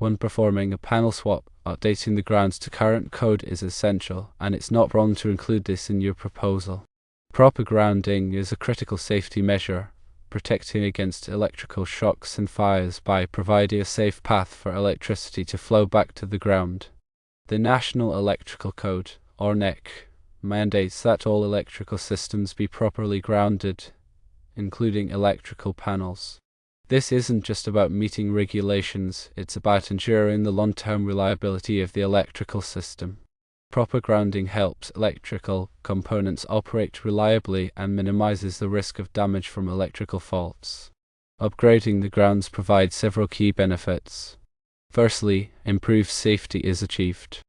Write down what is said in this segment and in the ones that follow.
When performing a panel swap, updating the grounds to current code is essential, and it's not wrong to include this in your proposal. Proper grounding is a critical safety measure, protecting against electrical shocks and fires by providing a safe path for electricity to flow back to the ground. The National Electrical Code, or NEC, mandates that all electrical systems be properly grounded, including electrical panels. This isn't just about meeting regulations, it's about ensuring the long-term reliability of the electrical system. Proper grounding helps electrical components operate reliably and minimizes the risk of damage from electrical faults. Upgrading the grounds provides several key benefits. Firstly, improved safety is achieved.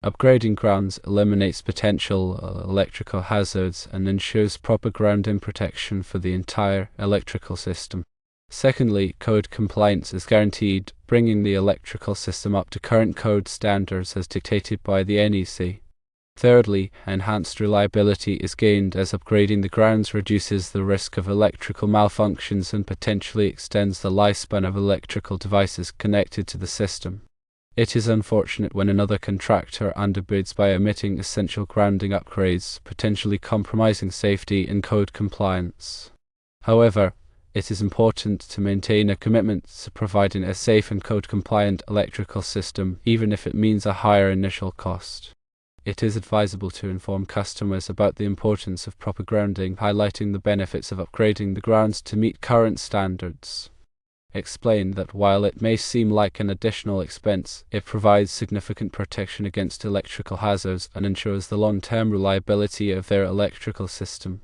Upgrading grounds eliminates potential electrical hazards and ensures proper grounding protection for the entire electrical system. Secondly, code compliance is guaranteed, bringing the electrical system up to current code standards as dictated by the NEC. Thirdly, enhanced reliability is gained as upgrading the grounds reduces the risk of electrical malfunctions and potentially extends the lifespan of electrical devices connected to the system. It is unfortunate when another contractor underbids by omitting essential grounding upgrades, potentially compromising safety and code compliance. However, it is important to maintain a commitment to providing a safe and code-compliant electrical system, even if it means a higher initial cost. It is advisable to inform customers about the importance of proper grounding, highlighting the benefits of upgrading the grounds to meet current standards. Explain that while it may seem like an additional expense, it provides significant protection against electrical hazards and ensures the long-term reliability of their electrical system.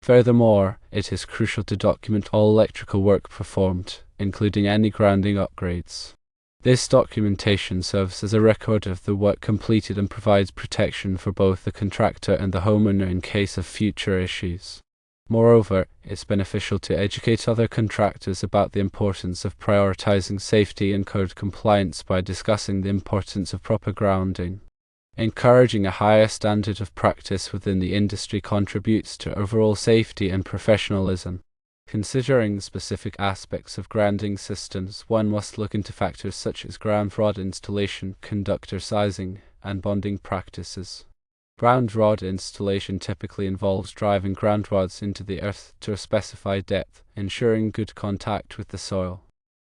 Furthermore, it is crucial to document all electrical work performed, including any grounding upgrades. This documentation serves as a record of the work completed and provides protection for both the contractor and the homeowner in case of future issues. Moreover, it's beneficial to educate other contractors about the importance of prioritizing safety and code compliance by discussing the importance of proper grounding. Encouraging a higher standard of practice within the industry contributes to overall safety and professionalism. Considering the specific aspects of grounding systems, one must look into factors such as ground rod installation, conductor sizing, and bonding practices. Ground rod installation typically involves driving ground rods into the earth to a specified depth, ensuring good contact with the soil.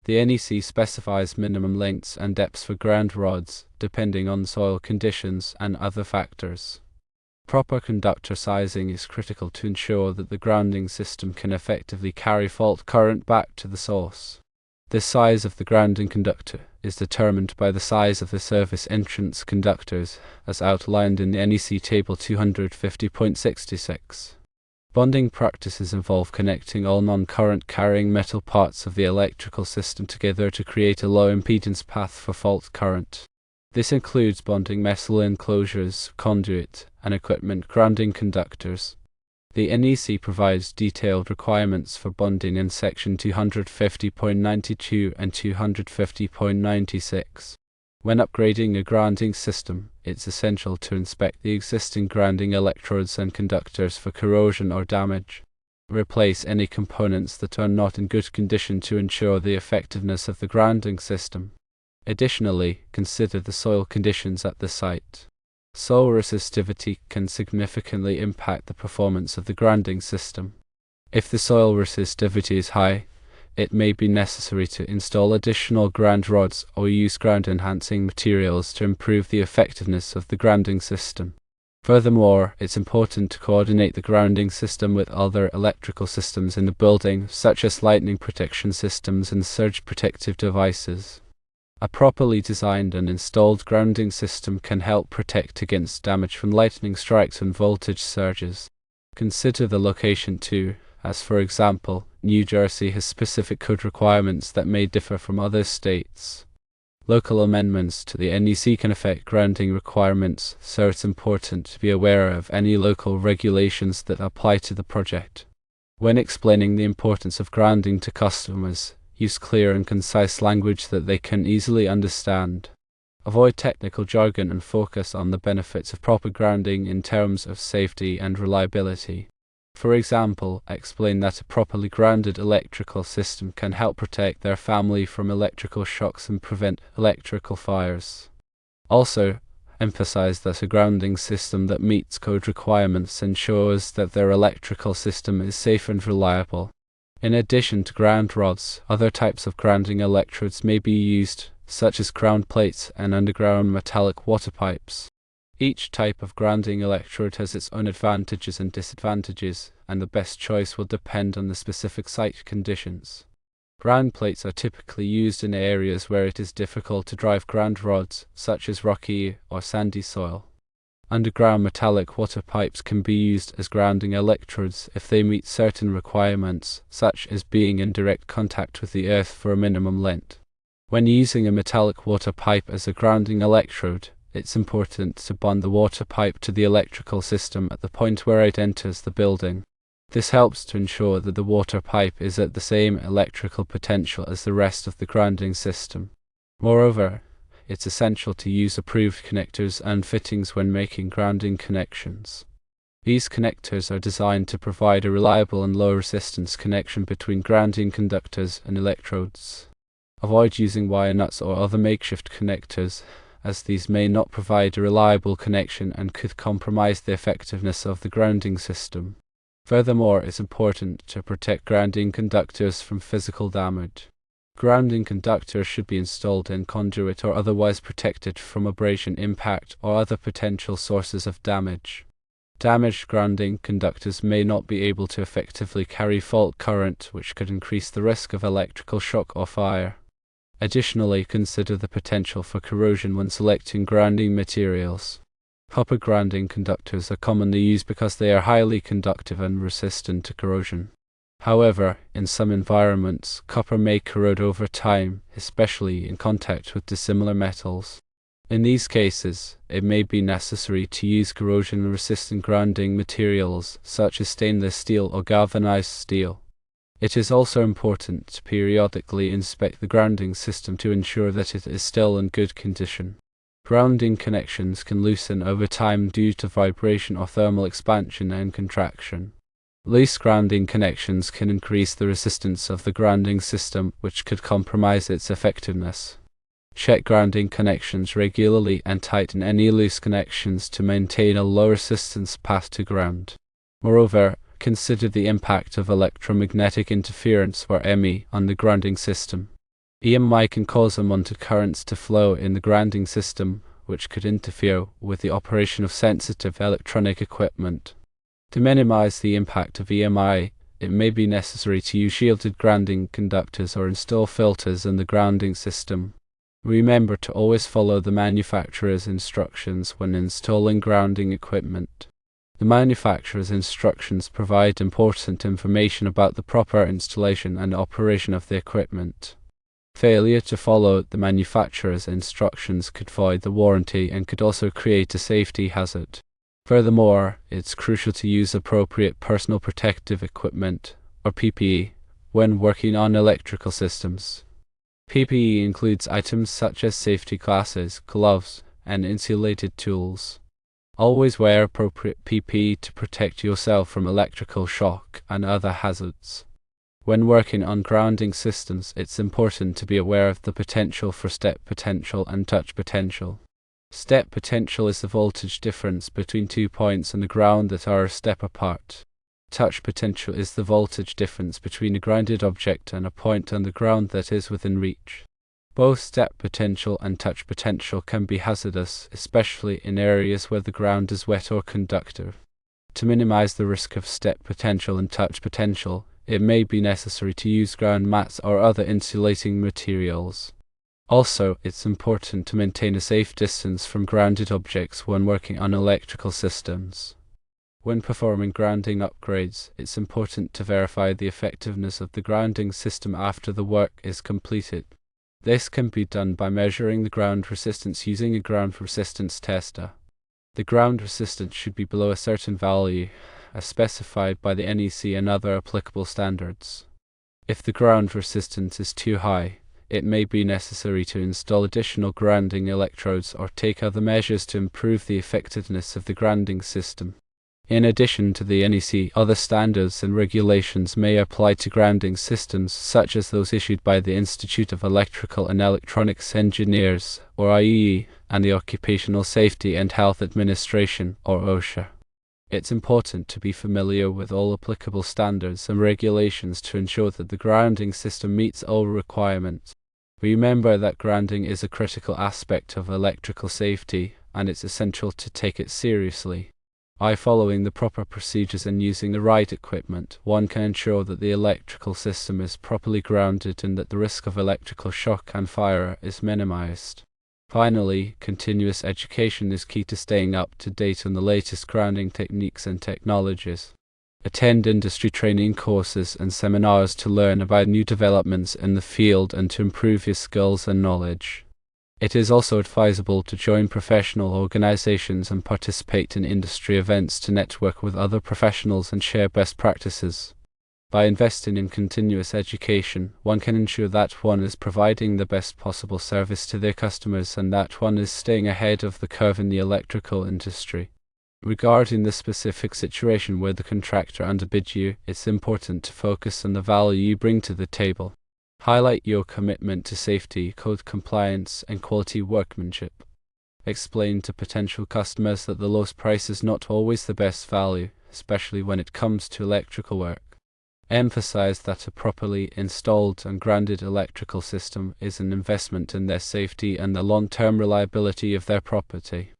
The NEC specifies minimum lengths and depths for ground rods, depending on soil conditions and other factors. Proper conductor sizing is critical to ensure that the grounding system can effectively carry fault current back to the source. The size of the grounding conductor is determined by the size of the service entrance conductors, as outlined in the NEC Table 250.66. Bonding practices involve connecting all non-current carrying metal parts of the electrical system together to create a low impedance path for fault current. This includes bonding metal enclosures, conduit, and equipment grounding conductors. The NEC provides detailed requirements for bonding in Section 250.92 and 250.96. When upgrading a grounding system, it's essential to inspect the existing grounding electrodes and conductors for corrosion or damage. Replace any components that are not in good condition to ensure the effectiveness of the grounding system. Additionally, consider the soil conditions at the site. Soil resistivity can significantly impact the performance of the grounding system. If the soil resistivity is high, it may be necessary to install additional ground rods or use ground-enhancing materials to improve the effectiveness of the grounding system. Furthermore, it's important to coordinate the grounding system with other electrical systems in the building, such as lightning protection systems and surge protective devices. A properly designed and installed grounding system can help protect against damage from lightning strikes and voltage surges. Consider the location too, as for example, New Jersey has specific code requirements that may differ from other states. Local amendments to the NEC can affect grounding requirements, so it's important to be aware of any local regulations that apply to the project. When explaining the importance of grounding to customers, use clear and concise language that they can easily understand. Avoid technical jargon and focus on the benefits of proper grounding in terms of safety and reliability. For example, explain that a properly grounded electrical system can help protect their family from electrical shocks and prevent electrical fires. Also, emphasize that a grounding system that meets code requirements ensures that their electrical system is safe and reliable. In addition to ground rods, other types of grounding electrodes may be used, such as ground plates and underground metallic water pipes. Each type of grounding electrode has its own advantages and disadvantages, and the best choice will depend on the specific site conditions. Ground plates are typically used in areas where it is difficult to drive ground rods, such as rocky or sandy soil. Underground metallic water pipes can be used as grounding electrodes if they meet certain requirements, such as being in direct contact with the earth for a minimum length. When using a metallic water pipe as a grounding electrode, it's important to bond the water pipe to the electrical system at the point where it enters the building. This helps to ensure that the water pipe is at the same electrical potential as the rest of the grounding system. Moreover, it's essential to use approved connectors and fittings when making grounding connections. These connectors are designed to provide a reliable and low-resistance connection between grounding conductors and electrodes. Avoid using wire nuts or other makeshift connectors, as these may not provide a reliable connection and could compromise the effectiveness of the grounding system. Furthermore, it's important to protect grounding conductors from physical damage. Grounding conductors should be installed in conduit or otherwise protected from abrasion, impact, or other potential sources of damage. Damaged grounding conductors may not be able to effectively carry fault current, which could increase the risk of electrical shock or fire. Additionally, consider the potential for corrosion when selecting grounding materials. Copper grounding conductors are commonly used because they are highly conductive and resistant to corrosion. However, in some environments, copper may corrode over time, especially in contact with dissimilar metals. In these cases, it may be necessary to use corrosion-resistant grounding materials such as stainless steel or galvanized steel. It is also important to periodically inspect the grounding system to ensure that it is still in good condition. Grounding connections can loosen over time due to vibration or thermal expansion and contraction. Loose grounding connections can increase the resistance of the grounding system, which could compromise its effectiveness. Check grounding connections regularly and tighten any loose connections to maintain a low resistance path to ground. Moreover, consider the impact of electromagnetic interference, or EMI, on the grounding system. EMI can cause unwanted currents to flow in the grounding system, which could interfere with the operation of sensitive electronic equipment. To minimize the impact of EMI, it may be necessary to use shielded grounding conductors or install filters in the grounding system. Remember to always follow the manufacturer's instructions when installing grounding equipment. The manufacturer's instructions provide important information about the proper installation and operation of the equipment. Failure to follow the manufacturer's instructions could void the warranty and could also create a safety hazard. Furthermore, it's crucial to use appropriate personal protective equipment, or PPE, when working on electrical systems. PPE includes items such as safety glasses, gloves, and insulated tools. Always wear appropriate PPE to protect yourself from electrical shock and other hazards. When working on grounding systems, it's important to be aware of the potential for step potential and touch potential. Step potential is the voltage difference between 2 points on the ground that are a step apart. Touch potential is the voltage difference between a grounded object and a point on the ground that is within reach. Both step potential and touch potential can be hazardous, especially in areas where the ground is wet or conductive. To minimize the risk of step potential and touch potential, it may be necessary to use ground mats or other insulating materials. Also, it's important to maintain a safe distance from grounded objects when working on electrical systems. When performing grounding upgrades, it's important to verify the effectiveness of the grounding system after the work is completed. This can be done by measuring the ground resistance using a ground resistance tester. The ground resistance should be below a certain value, as specified by the NEC and other applicable standards. If the ground resistance is too high, it may be necessary to install additional grounding electrodes or take other measures to improve the effectiveness of the grounding system. In addition to the NEC, other standards and regulations may apply to grounding systems, such as those issued by the Institute of Electrical and Electronics Engineers, or IEE, and the Occupational Safety and Health Administration, or OSHA. It's important to be familiar with all applicable standards and regulations to ensure that the grounding system meets all requirements. Remember that grounding is a critical aspect of electrical safety, and it's essential to take it seriously. By following the proper procedures and using the right equipment, one can ensure that the electrical system is properly grounded and that the risk of electrical shock and fire is minimized. Finally, continuous education is key to staying up to date on the latest grounding techniques and technologies. Attend industry training courses and seminars to learn about new developments in the field and to improve your skills and knowledge. It is also advisable to join professional organizations and participate in industry events to network with other professionals and share best practices. By investing in continuous education, one can ensure that one is providing the best possible service to their customers and that one is staying ahead of the curve in the electrical industry. Regarding the specific situation where the contractor underbid you, it's important to focus on the value you bring to the table. Highlight your commitment to safety, code compliance, and quality workmanship. Explain to potential customers that the lowest price is not always the best value, especially when it comes to electrical work. Emphasize that a properly installed and grounded electrical system is an investment in their safety and the long-term reliability of their property.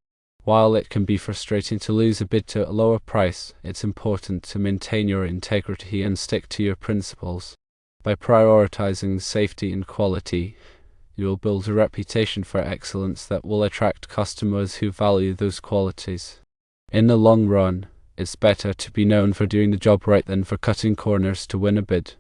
While it can be frustrating to lose a bid to a lower price, it's important to maintain your integrity and stick to your principles. By prioritizing safety and quality, you will build a reputation for excellence that will attract customers who value those qualities. In the long run, it's better to be known for doing the job right than for cutting corners to win a bid.